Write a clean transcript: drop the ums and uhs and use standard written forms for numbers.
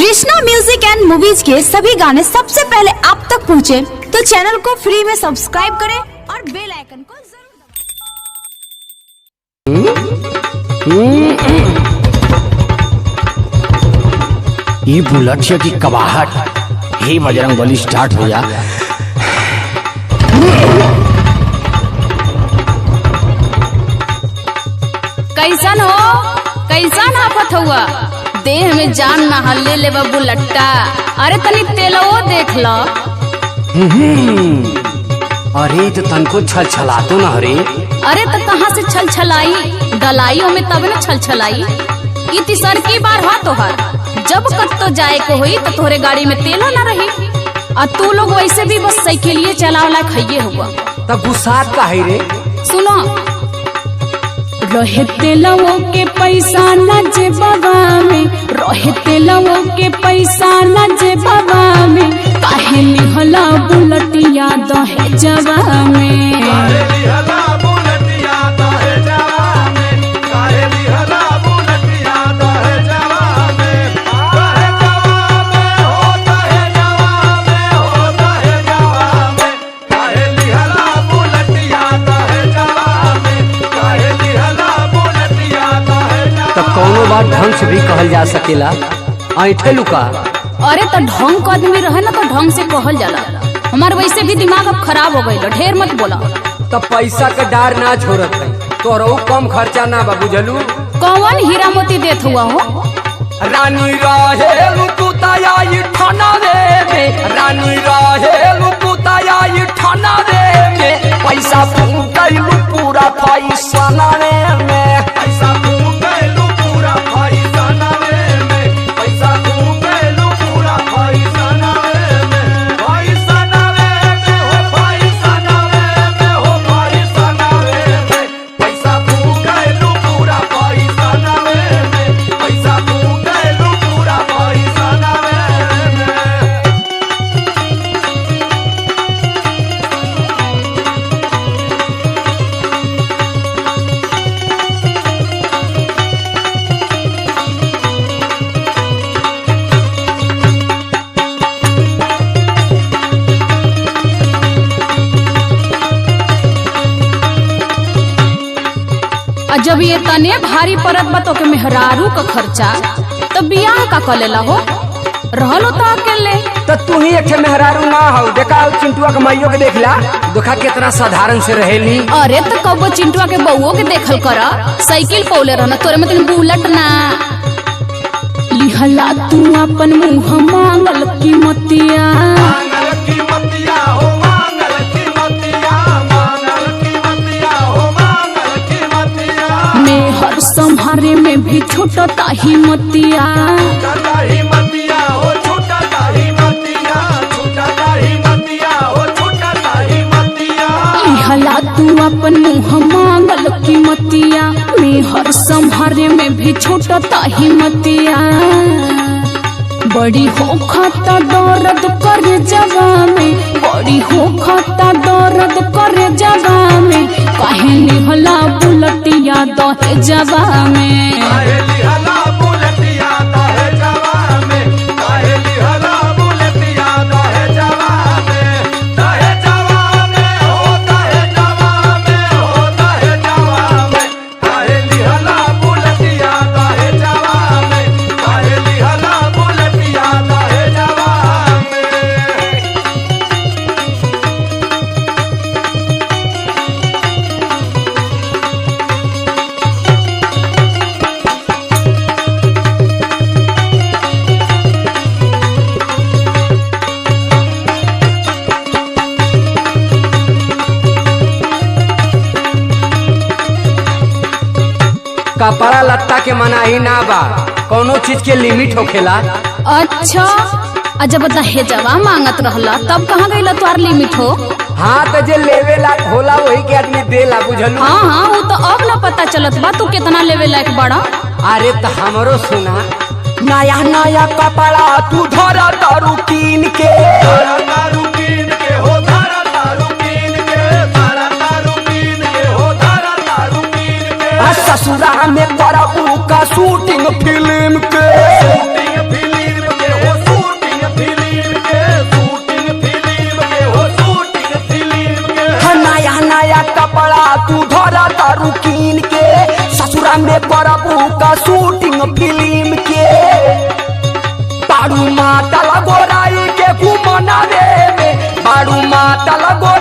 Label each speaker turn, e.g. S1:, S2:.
S1: Krishna music and movies के सभी गाने सबसे पहले आप तक पहुंचे, तो चैनल को फ्री में सब्सक्राइब करें और बेल आइकन को जरूर।
S2: ये बुलेट से की कबाहट, हे बजरंगबली स्टार्ट हो जा।
S3: कैसन आफत हुआ देह में जान न हल्ले ले बुलट्टा। अरे तनी तेलवो देख लो।
S2: अरे तो तनको छल छला तो न हरे।
S3: अरे तो कहाँ से छल छलाई, डलाई में तब न छल छलाई। ई तीसर की बार हा तोहर, जब कत्तो जाए को हुई तो तोहरे गाड़ी में तेल न रही। और तू लोग वैसे भी बस साइकिलिए चलावला खाइए हुआ।
S2: तब गुस्सात का है रे।
S3: सुनो, रहे तेलवो के पैसा न जे बाबा में, रहे तेलवो के पैसा न जे बाबा में, काहे लिहला बुलटिया दहेजवा में।
S2: कौनो बात ढंग से भी कहल जा सकेला, ऐठे लुका।
S3: अरे तो ढंग का आदमी रहे ना तो ढंग से कहल जाला। हमार वैसे भी दिमाग अब खराब हो गई, ढेर मत बोला।
S2: तब पैसा के डार ना छोड़त है, तोरो कम खर्चा ना बाबू जलू।
S3: कौन हीरा मोती देत हुआ हो?
S2: रानी रहेलु तू ताई ठाना रे में, रानी रहेलु तू ताई ठाना रे में, पैसा फूटैलु पूरा पैसा ना रे में, पैसा फूटैलु पूरा पैसा ना रे में, पैसा फूटैलु पूरा पैसा ना रे में, पैसा ना रे में हो, पैसा ना रे में हो, पैसा ना रे में, पैसा फूटैलु पूरा पैसा ना रे में, पैसा फूटैलु पूरा पैसा ना रे में।
S3: जब ये तने भारी परत बतो के मेहरारू का खर्चा, तब बियाह का कलेला हो रहलो तो अकेले।
S2: तो तू ही एक मेहरारू ना हो। देखा चिंटुआ के माइयो के देखला, देखा कितना साधारण से रहेली।
S3: अरे तो कबो चिंटुआ के बउओ के देखल करा, साइकिल पौले रहना, तोरे मतलब बुलेट ना। लिहला तू अपन मुंह मांगल की मतिया,
S2: मांगल की मतिया हो, मांगल की मतिया, मांगल की मतिया हो, मांगल की मतिया।
S3: मैं हर संहारे में भी छूटता ही मतिया,
S2: छूटता ही मतिया हो, छूटता ही मतिया, छूटता ही मतिया हो, छूटता ही मतिया।
S3: लिहला तू अपन मुंह मांगल की मतिया, मैं हर संहारे में भी छूटता ही मतिया। बड़ी हो खाता दर्द करे जवा में, बड़ी हो खाता दर्द करे जवा में, काहे लिहला बुलटिया दहेजवा में।
S2: काहे लिहला बुलटिया दहेजवा में, काहे लिहला बुलटिया दहेजवा में, दहेजवा में हो, दहेजवा में हो, दहेजवा में, काहे लिहला बुलटिया दहेजवा में, काहे लिहला बुलटिया दहेजवा में। कपड़ा लत्ता के मनाही ना बा, कोनो चीज के लिमिट होखेला।
S3: अच्छा, जब दहेजवा मांगत रहला तब कहाँ गईला तोहार लिमिट हो?
S2: हाँ तो जे लेवे लायक होला वही के आदमी देला, बुझलू।
S3: हाँ हाँ, वो तो अब ना पता चलत बा तू कितना लेवे लायक बड़ा।
S2: अरे तो हमरो सुना, नया नया कपड़ा तू धरा दारू कीन के, धरा दारू कीन के हो, धरा दारू कीन के, धरा दारू कीन के हो, धरा दारू कीन के। ससुरा में करबू का शूटिंग फिल्म के, शूटिंग फिल्म के पैसा में करबू का शूटिंग फिल्म के बारू माता लगोराई के घुमना रे में बारू माता लगो